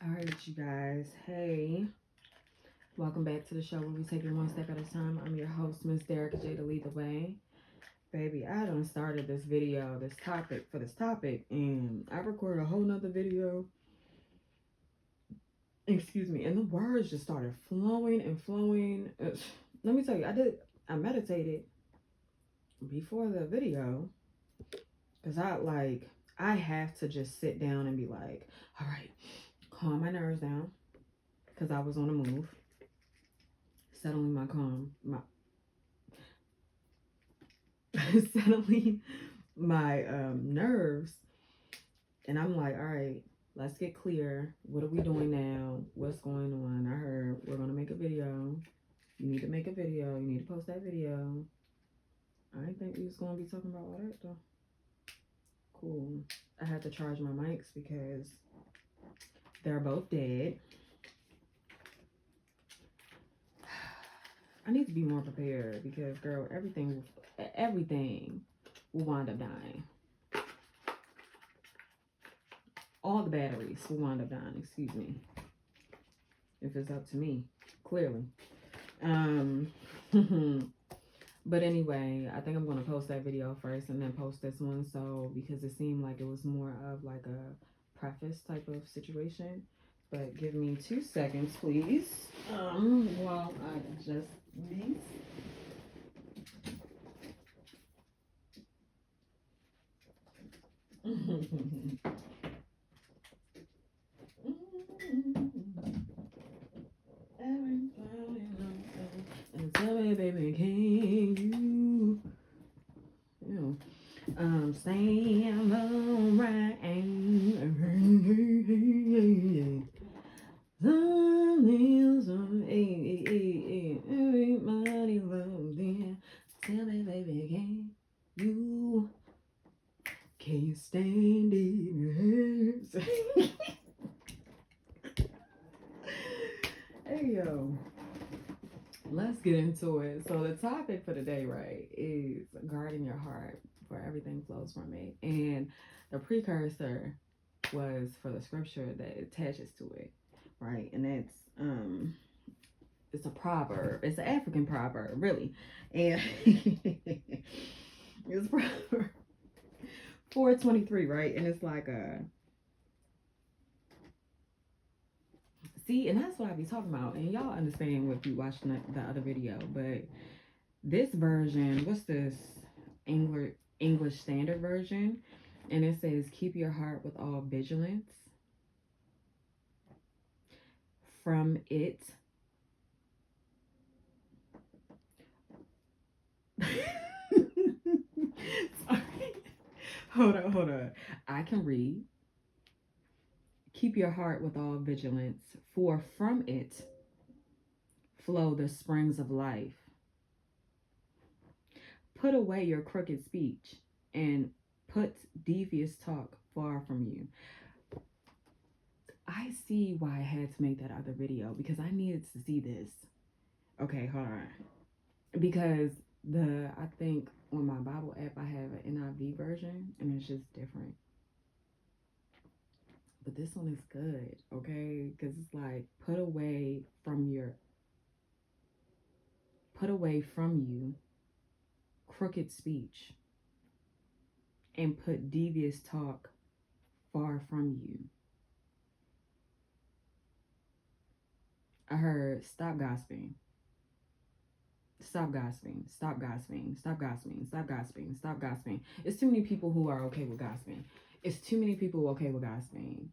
All right, you guys. Hey, welcome back to the show where we take it one step at a time. I'm your host, Miss Derek J, to lead the way. Baby, I done started this video, this topic, and I recorded a whole nother video. Excuse me, and the words just started flowing and flowing. Let me tell you, I meditated before the video because I have to just sit down and be like, all right, calm my nerves down because I was on the move, settling my settling my nerves. And I'm like, all right, let's get clear. What are we doing now? What's going on? I heard we're going to make a video. You need to make a video. You need to post that video. I didn't think we was going to be talking about all that though. Cool. I had to charge my mics because they're both dead. I need to be more prepared because, girl, everything will wind up dying. All the batteries will wind up dying, excuse me. If it's up to me, clearly. But anyway, I think I'm going to post that video first and then post this one. So, because it seemed like it was more of like a preface type of situation. But give me 2 seconds, please. While I adjust these. And tell me, baby, can you stand alright? Everybody love them. Tell me, baby, can you stand it? Hey, yo. Let's get into it. So the topic for today, right, is guarding your heart, where everything flows from it. And the precursor was for the scripture that attaches to it, right? And that's it's a proverb. It's an African proverb, really. And it's Proverb 4:23, right? And it's like see, and that's what I be talking about. And y'all understand if you watched the other video, but this version, what's this? English Standard Version, and it says, "Keep your heart with all vigilance. From it." Sorry. Hold on. I can read. "Keep your heart with all vigilance, for from it flow the springs of life. Put away your crooked speech and put devious talk far from you." I see why I had to make that other video because I needed to see this. Okay, hold on. Because I think on my Bible app I have an NIV version and it's just different. But this one is good, okay? Because it's like put away from you crooked speech and put devious talk far from you. I heard stop gossiping. Stop gossiping. Stop gossiping. Stop gossiping. Stop gossiping. Stop gossiping. It's too many people who are okay with gossiping. It's too many people okay with gossiping.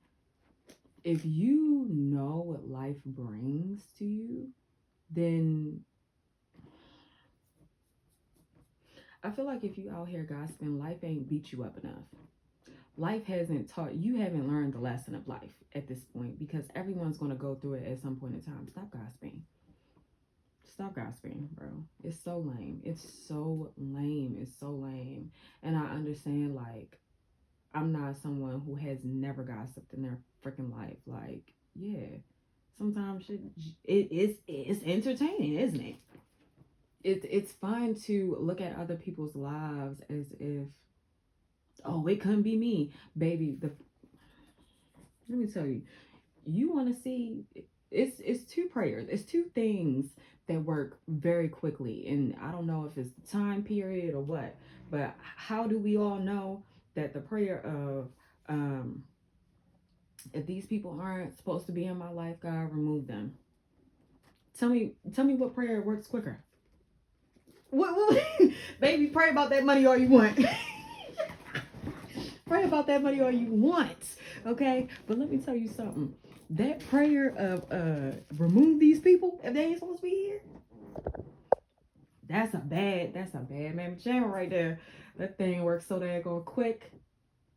If you know what life brings to you, then I feel like if you out here gossiping, life ain't beat you up enough. Life hasn't taught you, haven't learned the lesson of life at this point because everyone's going to go through it at some point in time. Stop gossiping. Stop gossiping, bro. It's so lame. It's so lame. It's so lame. And I understand, like, I'm not someone who has never gossiped in their freaking life. Like, yeah, sometimes it's entertaining, isn't it? It's fun to look at other people's lives as if, oh, it couldn't be me, baby. Let me tell you, you want to see, it's two prayers. It's two things that work very quickly. And I don't know if it's the time period or what, but how do we all know that the prayer of if these people aren't supposed to be in my life, God, remove them. Tell me what prayer works quicker. What baby, pray about that money all you want. Pray about that money all you want. Okay? But let me tell you something. That prayer of remove these people if they ain't supposed to be here, that's a bad mamma jamma right there. That thing works so daggone quick.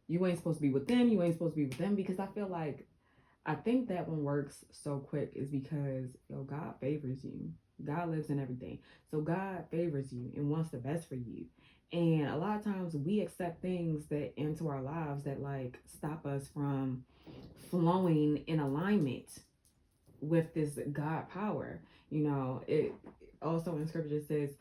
You ain't supposed to be with them, you ain't supposed to be with them, because I think that one works so quick is because God favors you. God lives in everything. So God favors you and wants the best for you. And a lot of times we accept things that into our lives that like stop us from flowing in alignment with this God power. It also in scripture says,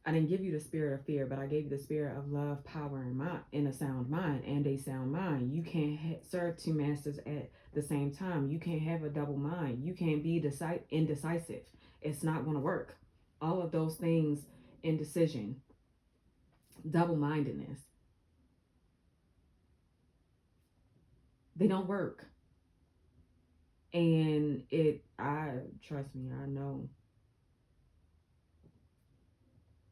I didn't give you the spirit of fear, but I gave you the spirit of love, power, and mind, and a sound mind, and a sound mind. You can't serve two masters at the same time. You can't have a double mind. You can't be indecisive. It's not going to work. All of those things, indecision, double-mindedness, they don't work. And trust me, I know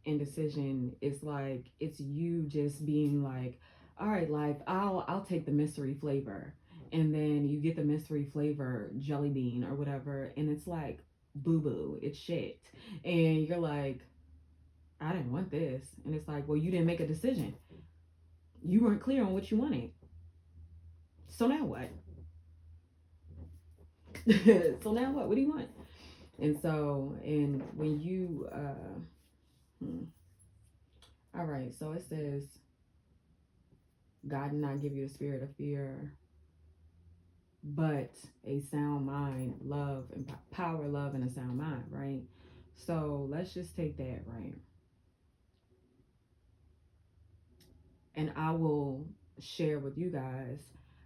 indecision is like, it's you just being like, all right, life, I'll take the mystery flavor, and then you get the mystery flavor jelly bean or whatever, and it's like boo-boo, it's shit, and you're like, I didn't want this. And it's like, well, you didn't make a decision, you weren't clear on what you wanted, so now what? So now what do you want? And when you all right, so it says, God did not give you the spirit of fear, but a sound mind, love, and power, love, and a sound mind, right? So let's just take that, right? And I will share with you guys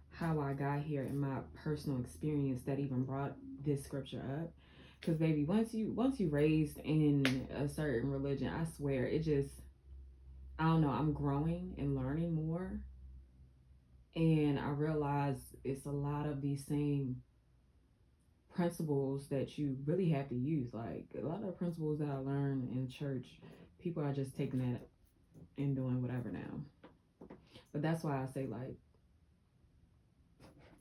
how I got here in my personal experience that even brought this scripture up. Because baby, once you raised in a certain religion, I swear it just, I don't know, I'm growing and learning more. And I realize it's a lot of these same principles that you really have to use. Like a lot of the principles that I learned in church, people are just taking that and doing whatever now. But that's why I say, like,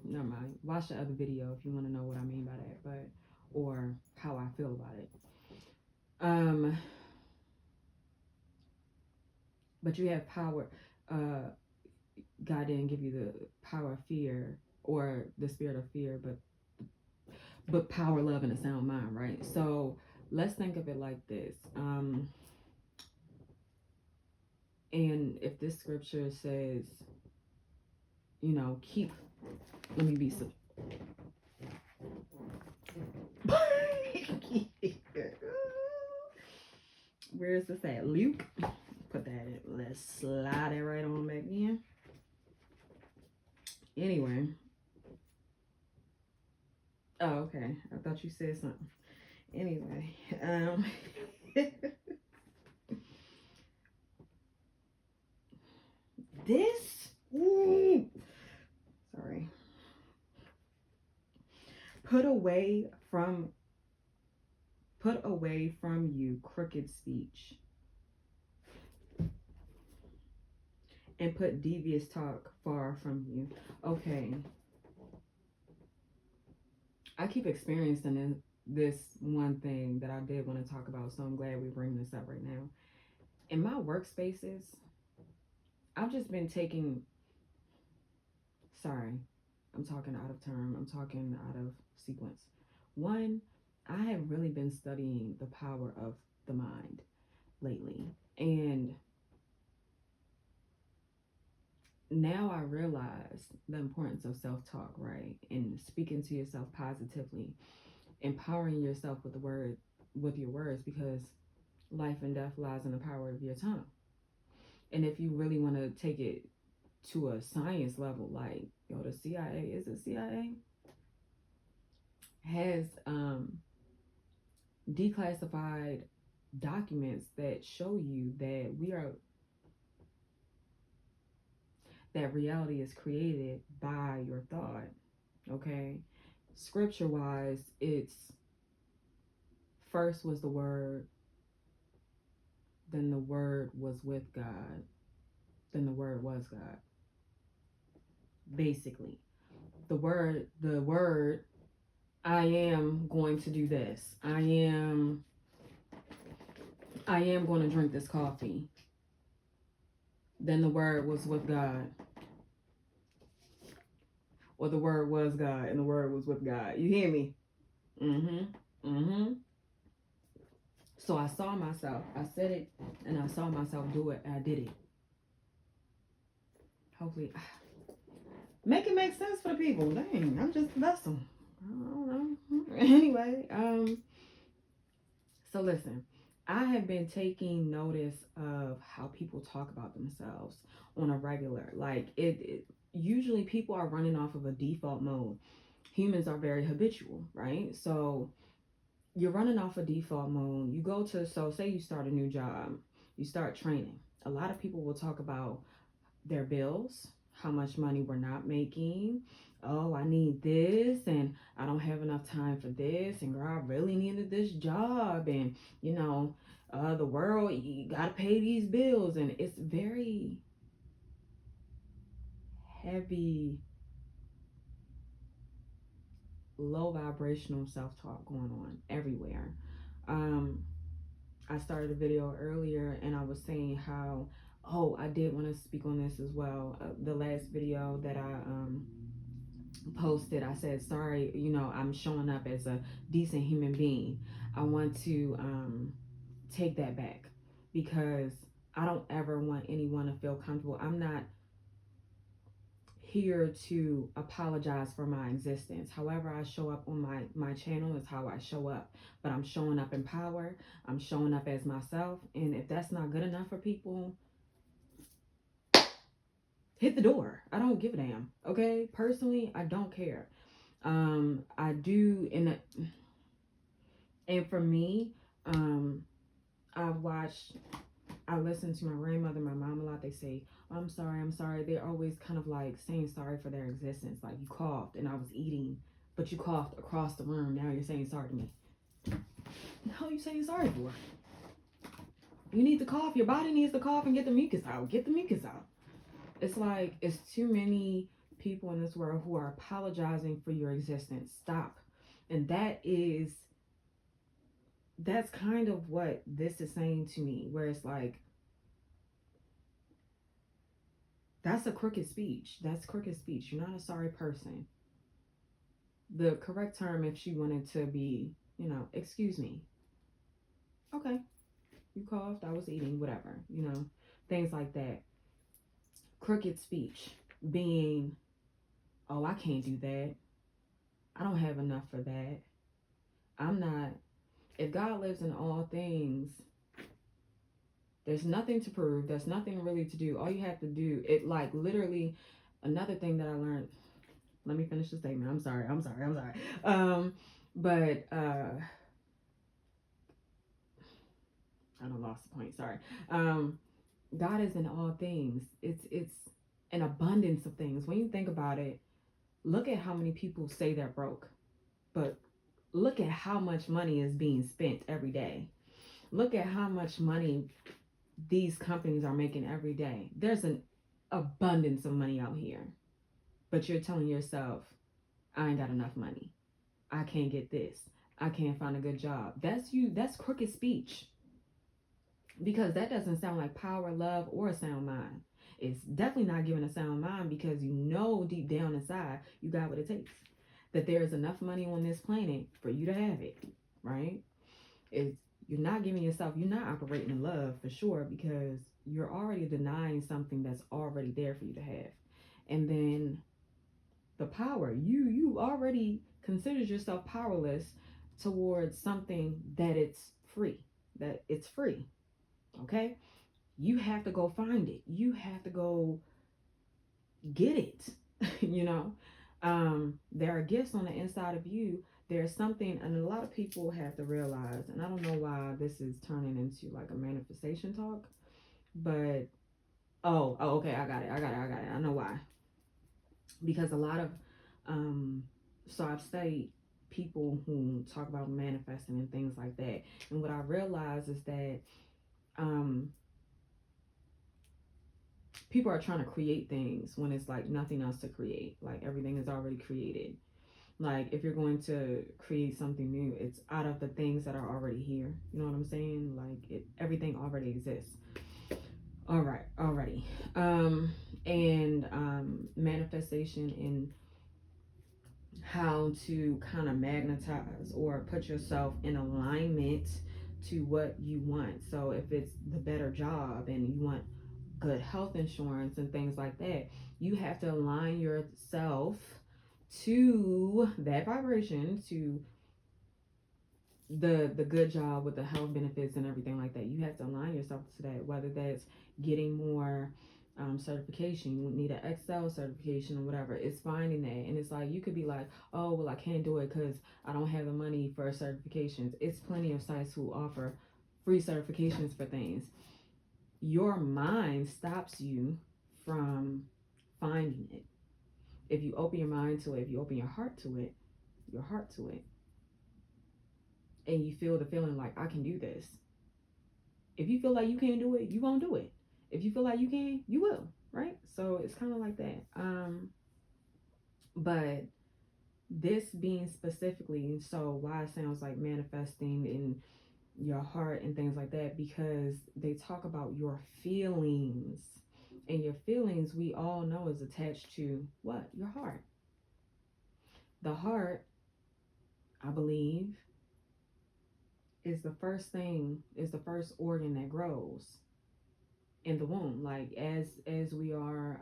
never mind. Watch the other video if you want to know what I mean by that, but or how I feel about it. But you have power. God didn't give you the power of fear or the spirit of fear, but power, love, and a sound mind, right? So let's think of it like this. And if this scripture says, let me be so. Where is this at? Luke. Put that in. Let's slide it right on back in. Anyway. Oh, okay. I thought you said something. Anyway. This. Sorry. Put away from you crooked speech, and put devious talk far from you. Okay. I keep experiencing this one thing that I did want to talk about, so I'm glad we bring this up right now. In my workspaces, I've just been sorry, I'm talking out of term, I'm talking out of sequence. One, I have really been studying the power of the mind lately, and now I realize the importance of self-talk, right? And speaking to yourself positively, empowering yourself with your words, because life and death lies in the power of your tongue. And if you really want to take it to a science level, like, the CIA, is it CIA? has declassified documents that show you that that reality is created by your thought. Okay, scripture wise, it's first was the word, then the word was with God, then the word was God. Basically, the word, I am going to do this. I am going to drink this coffee. Then the word was with God. Or the word was God and the word was with God. You hear me? Mm-hmm. Mm-hmm. So I saw myself. I said it and I saw myself do it and I did it. Hopefully make it make sense for the people. Dang, I'm just a vessel. I don't know. Anyway, so listen, I have been taking notice of how people talk about themselves on a regular. Like it usually people are running off of a default mode. Humans are very habitual, right? So you're running off a default mode. You go to, so say you start a new job, you start training. A lot of people will talk about their bills, how much money we're not making. Oh, I need this, and I don't have enough time for this, and girl, I really needed this job, and the world, you gotta pay these bills, and it's very heavy, low vibrational self-talk going on everywhere. Um, I started a video earlier and I was saying how, oh, I did want to speak on this as well. The last video that I posted, I said, sorry, I'm showing up as a decent human being. I want to take that back because I don't ever want anyone to feel comfortable. I'm not here to apologize for my existence. However I show up on my channel is how I show up. But I'm showing up in power. I'm showing up as myself. And if that's not good enough for people, hit the door. I don't give a damn. Okay? Personally, I don't care. I do and for me, I listen to my grandmother, my mom a lot. They say, I'm sorry, I'm sorry. They're always kind of like saying sorry for their existence. Like, you coughed and I was eating, but you coughed across the room. Now you're saying sorry to me. What the hell are you saying sorry for? You need to cough. Your body needs to cough and get the mucus out. Get the mucus out. It's like, it's too many people in this world who are apologizing for your existence. Stop. And that's kind of what this is saying to me, where it's like, that's a crooked speech. That's crooked speech. You're not a sorry person. The correct term, if she wanted to be, excuse me. Okay. You coughed. I was eating, whatever, things like that. Crooked speech being, oh, I can't do that. I don't have enough for that. I'm not, if God lives in all things, there's nothing to prove. There's nothing really to do. All you have to do, it like literally, another thing that I learned, let me finish the statement. I'm sorry. But I don't lost the point. Sorry. God is in all things. It's an abundance of things. When you think about it, look at how many people say they're broke, but look at how much money is being spent every day. Look at how much money these companies are making every day. There's an abundance of money out here, but you're telling yourself, I ain't got enough money. I can't get this. I can't find a good job. That's you. That's crooked speech. Because that doesn't sound like power, love, or a sound mind. It's definitely not giving a sound mind because deep down inside you got what it takes. That there is enough money on this planet for you to have it, right? You're not giving yourself, you're not operating in love for sure because you're already denying something that's already there for you to have. And then the power, you already considered yourself powerless towards something that it's free. Okay? You have to go find it. You have to go get it. There are gifts on the inside of you. There's something, and a lot of people have to realize, and I don't know why this is turning into like a manifestation talk, but okay, I got it. I know why. Because a lot of, um, so I've studied people who talk about manifesting and things like that, and what I realize is that, um, people are trying to create things when it's like nothing else to create. Like everything is already created. Like if you're going to create something new, it's out of the things that are already here. You know what I'm saying? Like everything already exists. All right, already. And manifestation and how to kind of magnetize or put yourself in alignment to what you want. So if it's the better job and you want good health insurance and things like that, you have to align yourself to that vibration, to the good job with the health benefits and everything like that. You have to align yourself to that, whether that's getting more certification. You need an Excel certification or whatever. It's finding that. And it's like, you could be like, oh well, I can't do it because I don't have the money for certifications. It's plenty of sites who offer free certifications for things. Your mind stops you from finding it. If you open your mind to it, if you open your heart to it, and you feel the feeling like, I can do this. If you feel like you can't do it, you won't do it. If you feel like you can, you will, right? So it's kind of like that. But this being specifically, so why it sounds like manifesting in your heart and things like that, because they talk about your feelings. And your feelings, we all know, is attached to what? Your heart. The heart, I believe, is the first organ that grows in the womb. Like as we are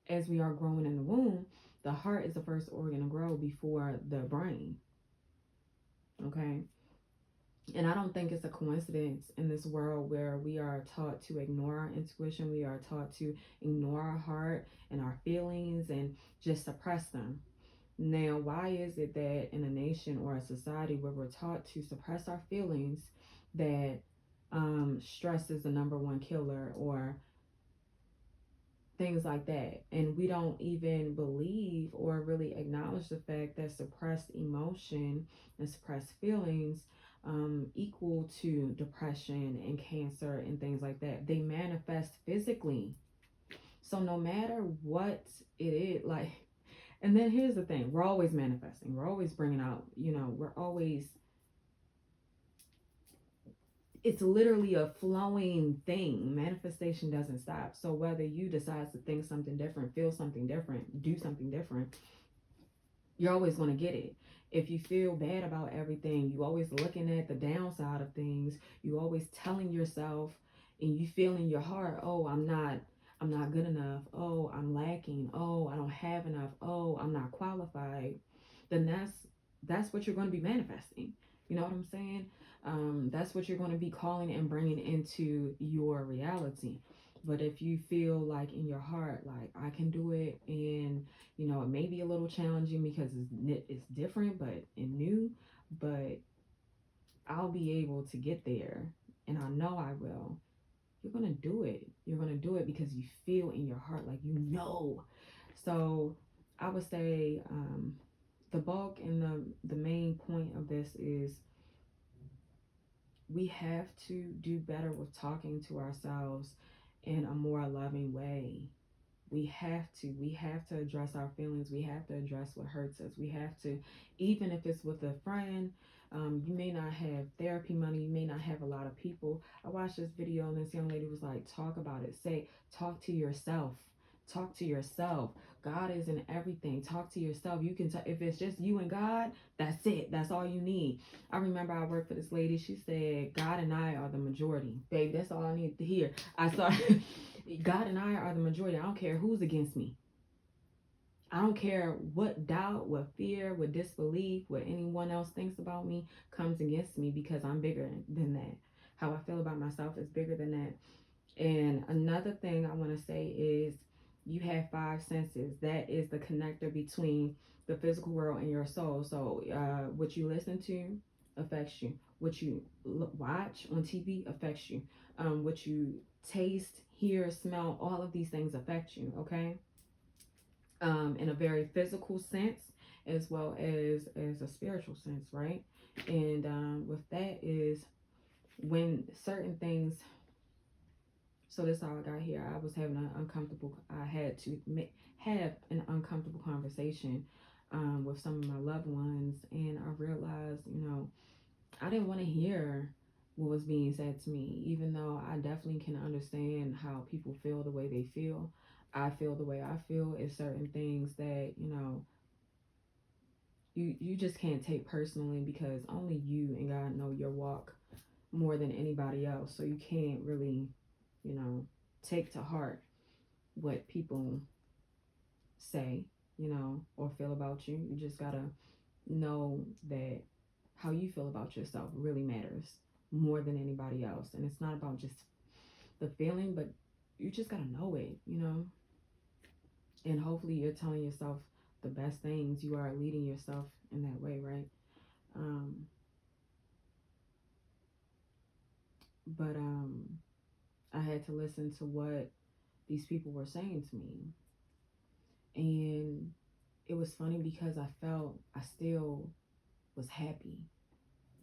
as we are growing in the womb, the heart is the first organ to grow before the brain. Okay. And I don't think it's a coincidence in this world where we are taught to ignore our intuition, we are taught to ignore our heart and our feelings and just suppress them. Now, why is it that in a nation or a society where we're taught to suppress our feelings, that stress is the number one killer or things like that? And we don't even believe or really acknowledge the fact that suppressed emotion and suppressed feelings equal to depression and cancer and things like that. They manifest physically. So no matter what it is, like, and then here's the thing, we're always manifesting, we're always bringing out, we're always, it's literally a flowing thing. Manifestation doesn't stop. So whether you decide to think something different, feel something different, do something different, you're always going to get it. If you feel bad about everything, you always looking at the downside of things, you always telling yourself, and you feel in your heart, oh, I'm not good enough, oh, I'm lacking, oh, I don't have enough, oh, I'm not qualified, then that's what you're going to be manifesting. You know what I'm saying? That's what you're going to be calling and bringing into your reality. But if you feel like in your heart, like, I can do it, and it may be a little challenging because it's different, but and new, but I'll be able to get there, and I know I will. You're gonna do it. You're gonna do it because you feel in your heart, like So I would say, the bulk and the main point of this is, we have to do better with talking to ourselves in a more loving way. We have to address our feelings. We have to address what hurts us. We have to, even if it's with a friend. You may not have therapy money, you may not have a lot of people. I watched this video and this young lady was like, talk about it. Talk to yourself. Talk to yourself. God is in everything. Talk to yourself. You can if it's just you and God, that's it. That's all you need. I remember I worked for this lady. She said, God and I are the majority. Baby, that's all I need to hear. I started God and I are the majority. I don't care who's against me. I don't care what doubt, what fear, what disbelief, what anyone else thinks about me comes against me, because I'm bigger than that. How I feel about myself is bigger than that. And another thing I want to say is, You have five senses. That is the connector between the physical world and your soul. So what you listen to affects you. What you watch on TV affects you. What you taste, hear, smell, all of these things affect you. Okay. In a very physical sense as well as a spiritual sense, right? And with that is when certain things. So this how I got here. I was having an uncomfortable. I had to have an uncomfortable conversation with some of my loved ones, and I realized, I didn't want to hear what was being said to me, even though I definitely can understand how people feel the way they feel. I feel the way I feel. It's certain things that you just can't take personally because only you and God know your walk more than anybody else. So you can't really, you know, take to heart what people say, or feel about you. You just gotta know that how you feel about yourself really matters more than anybody else. And it's not about just the feeling, but you just gotta know it. And hopefully you're telling yourself the best things. You are leading yourself in that way, right? Um, but I had to listen to what these people were saying to me. And it was funny because I felt I still was happy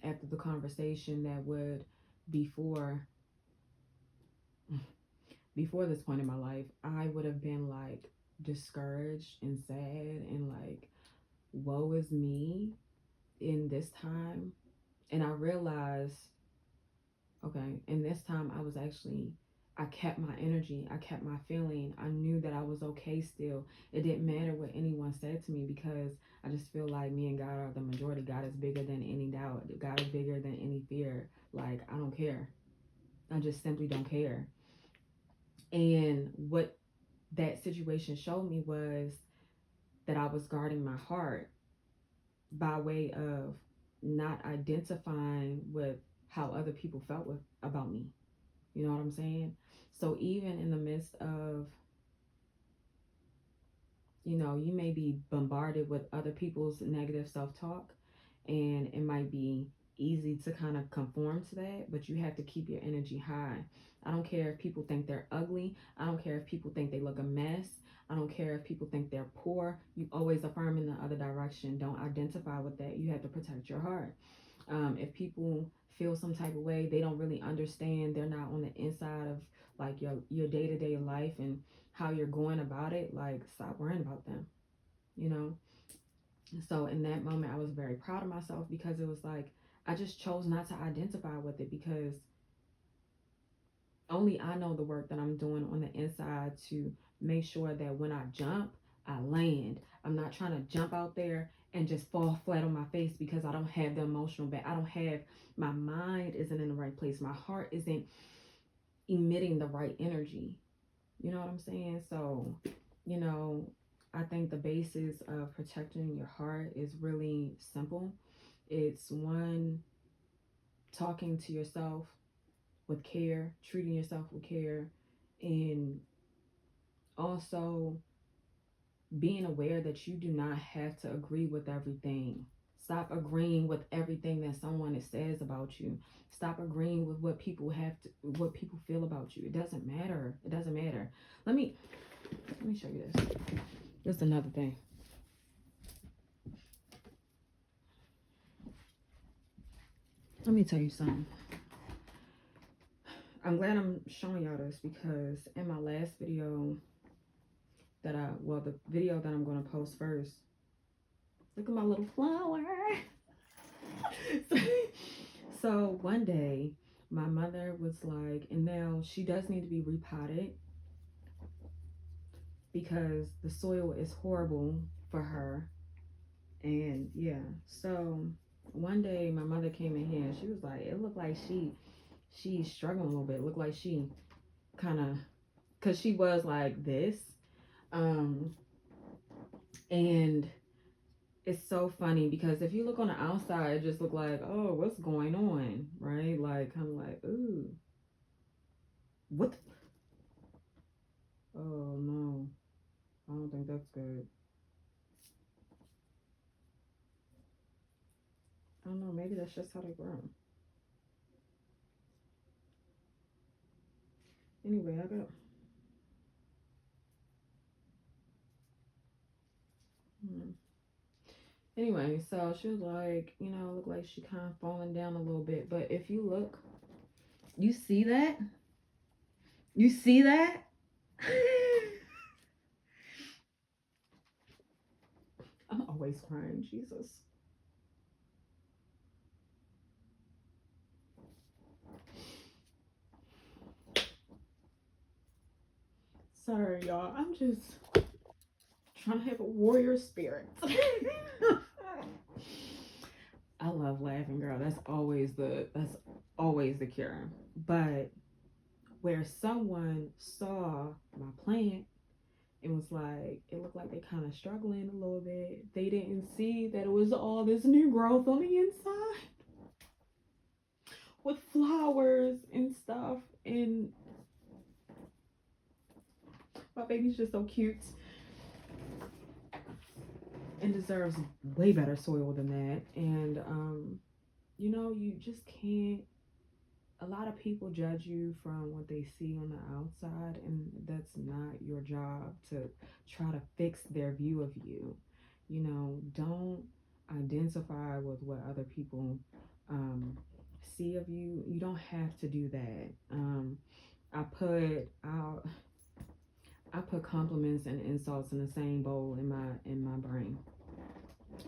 after the conversation that would before before this point in my life, I would have been like discouraged and sad and like, woe is me in this time. And I realized, okay, in this time I kept my energy, I kept my feeling. I knew that I was okay still. It didn't matter what anyone said to me because I just feel like me and God are the majority. God is bigger than any doubt. God is bigger than any fear. Like, I don't care. I just simply don't care. And what that situation showed me was that I was guarding my heart by way of not identifying with how other people felt about me. You know what I'm saying? So even in the midst of, you may be bombarded with other people's negative self-talk, and it might be easy to kind of conform to that, but you have to keep your energy high. I don't care if people think they're ugly. I don't care if people think they look a mess. I don't care if people think they're poor. You always affirm in the other direction. Don't identify with that. You have to protect your heart. If people feel some type of way, they don't really understand. They're not on the inside of like your day-to-day life and how you're going about it. Like, stop worrying about them, you know. So in that moment, I was very proud of myself because it was like I just chose not to identify with it because only I know the work that I'm doing on the inside to make sure that when I jump, I land. I'm not trying to jump out there and just fall flat on my face because I don't have the emotional back. I don't have, my mind isn't in the right place. My heart isn't emitting the right energy. You know what I'm saying? So, you know, I think the basis of protecting your heart is really simple. It's one, talking to yourself with care, treating yourself with care, and also being aware that you do not have to agree with everything. Stop agreeing with everything that someone says about you. Stop agreeing with what people feel about you. It doesn't matter. It doesn't matter. Let me show you this. This is another thing. Let me tell you something. I'm glad I'm showing y'all this because in my last video the video that I'm going to post first, look at my little flower. So one day my mother was like, and now she does need to be repotted because the soil is horrible for her. And yeah, so one day my mother came in here and she was like, it looked like she's struggling a little bit. It looked like she kind of, because she was like this. And it's so funny because if you look on the outside, it just look like, oh, what's going on, right? Like, kind of like, ooh, what? Oh no. I don't think that's good. I don't know. Maybe that's just how they grow. Anyway, I got. Anyway, so she was like, you know, looked like she kind of falling down a little bit. But if you look, you see that? You see that? I'm always crying, Jesus. Sorry, y'all. I'm just trying to have a warrior spirit. I love laughing, girl. That's always the cure. But where someone saw my plant, it was like it looked like they kind of struggling a little bit. They didn't see that it was all this new growth on the inside with flowers and stuff. And my baby's just so cute and deserves way better soil than that. And you know, you just can't. A lot of people judge you from what they see on the outside, and that's not your job to try to fix their view of you. You know, don't identify with what other people see of you. You don't have to do that. I put out I put compliments and insults in the same bowl in my brain,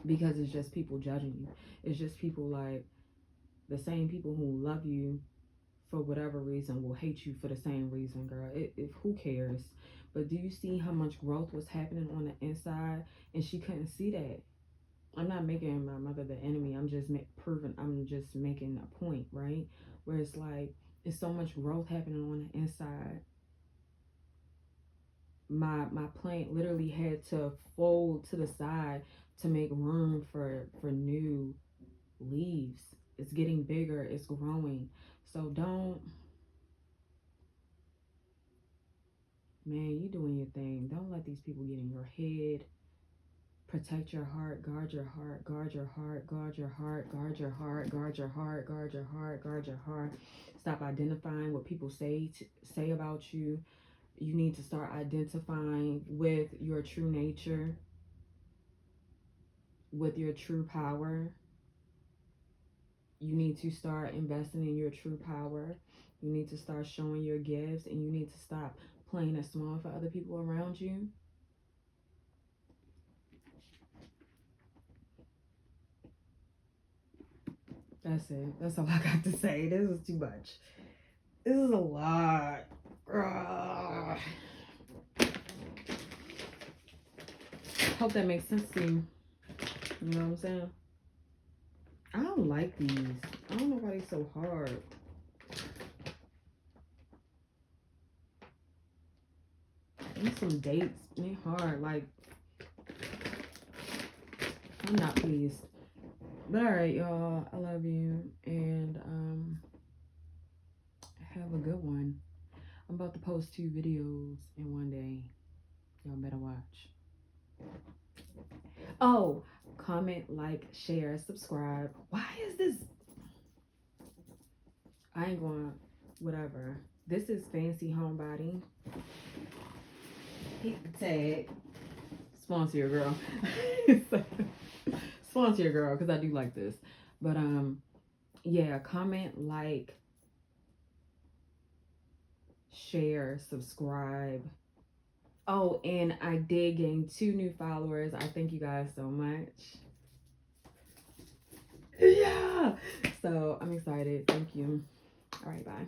because it's just people judging you. It's just people like the same people who love you for whatever reason will hate you for the same reason, girl. If who cares? But do you see how much growth was happening on the inside, and she couldn't see that? I'm not making my mother the enemy. I'm just I'm just making a point, right? Where it's like it's so much growth happening on the inside. My plant literally had to fold to the side to make room for new leaves. It's getting bigger. It's growing. So don't, man, you doing your thing. Don't let these people get in your head. Protect your heart, guard your heart, guard your heart, guard your heart, guard your heart, guard your heart, guard your heart, guard your heart. Stop identifying what people say about you. You need to start identifying with your true nature, with your true power. You need to start investing in your true power. You need to start showing your gifts, and you need to stop playing it small for other people around you. That's it. That's all I got to say. This is too much. This is a lot. Hope that makes sense to you. You know what I'm saying? I don't like these. I don't know why they're so hard. These some dates. They hard. Like, I'm not pleased. But alright, y'all. I love you. And have a good one. I'm about to post 2 videos in one day. Y'all better watch. Oh, comment, like, share, subscribe. Why is this? I ain't going, whatever. This is Fancy Homebody. Hit the tag. Sponsor your girl. Sponsor your girl, because I do like this. But yeah, comment, like, share, subscribe. Oh, and I did gain 2 new followers. I thank you guys so much. Yeah. So I'm excited. Thank you. All right, bye.